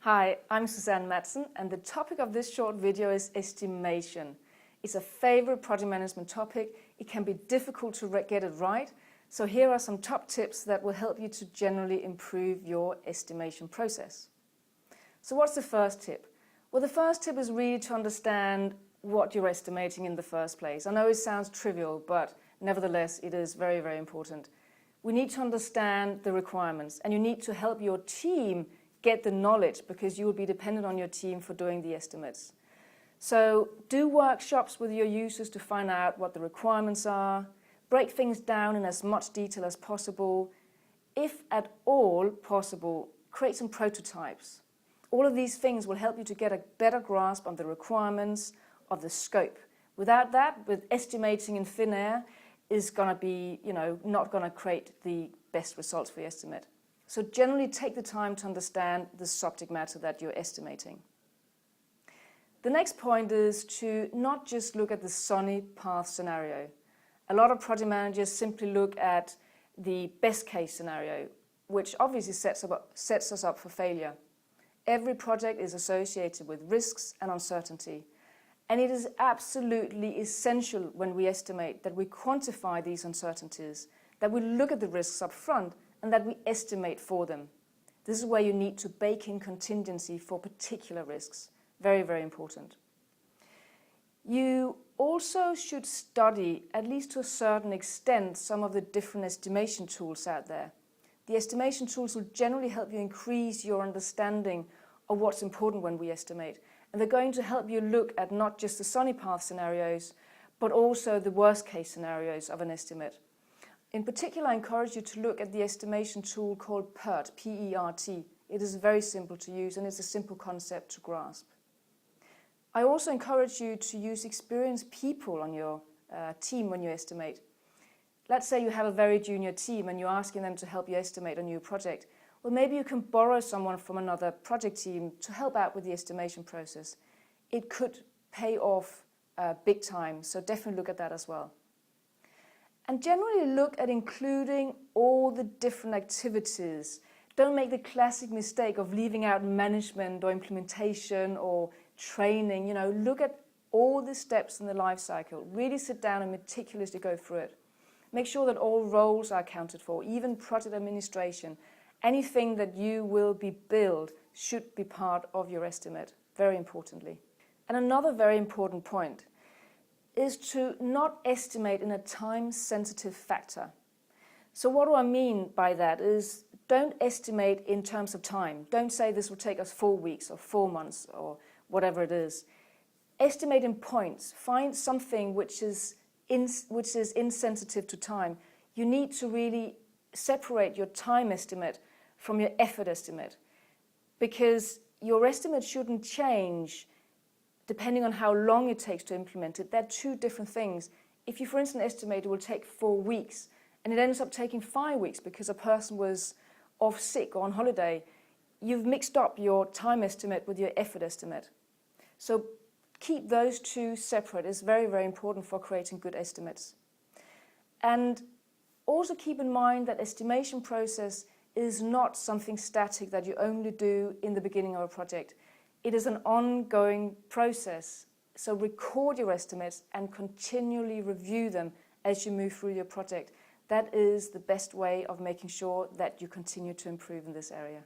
Hi, I'm Susanne Madsen, and the topic of this short video is estimation. It's a favorite project management topic. It can be difficult to get it right, so here are some top tips that will help you to generally improve your estimation process. So what's the first tip? Well, the first tip is really to understand what you're estimating in the first place. I know it sounds trivial, but nevertheless, it is very, very important. We need to understand the requirements, and you need to help your team get the knowledge, because you will be dependent on your team for doing the estimates. So do workshops with your users to find out what the requirements are, break things down in as much detail as possible. If at all possible, create some prototypes. All of these things will help you to get a better grasp on the requirements of the scope. Without that, with estimating in thin air, is going to be, not going to create the best results for your estimate. So generally take the time to understand the subject matter that you're estimating. The next point is to not just look at the sunny path scenario. A lot of project managers simply look at the best case scenario, which obviously sets us up for failure. Every project is associated with risks and uncertainty, and it is absolutely essential when we estimate that we quantify these uncertainties, that we look at the risks up front, and that we estimate for them. This is where you need to bake in contingency for particular risks. Very, very important. You also should study, at least to a certain extent, some of the different estimation tools out there. The estimation tools will generally help you increase your understanding of what's important when we estimate. And they're going to help you look at not just the sunny path scenarios, but also the worst case scenarios of an estimate. In particular, I encourage you to look at the estimation tool called PERT, P-E-R-T. It is very simple to use, and it's a simple concept to grasp. I also encourage you to use experienced people on your team when you estimate. Let's say you have a very junior team and you're asking them to help you estimate a new project. Well, maybe you can borrow someone from another project team to help out with the estimation process. It could pay off big time, so definitely look at that as well. And generally look at including all the different activities. Don't make the classic mistake of leaving out management or implementation or training. Look at all the steps in the life cycle. Really sit down and meticulously go through it. Make sure that all roles are accounted for, even project administration. Anything that you will be billed should be part of your estimate, very importantly. And another very important point is to not estimate in a time-sensitive factor. So what do I mean by that is, don't estimate in terms of time. Don't say this will take us 4 weeks or 4 months or whatever it is. Estimate in points. Find something which is insensitive to time. You need to really separate your time estimate from your effort estimate, because your estimate shouldn't change depending on how long it takes to implement it. They're two different things. If you, for instance, estimate it will take 4 weeks and it ends up taking 5 weeks because a person was off sick or on holiday, you've mixed up your time estimate with your effort estimate. So keep those two separate. It's very, very important for creating good estimates. And also keep in mind that estimation process is not something static that you only do in the beginning of a project. It is an ongoing process, so record your estimates and continually review them as you move through your project. That is the best way of making sure that you continue to improve in this area.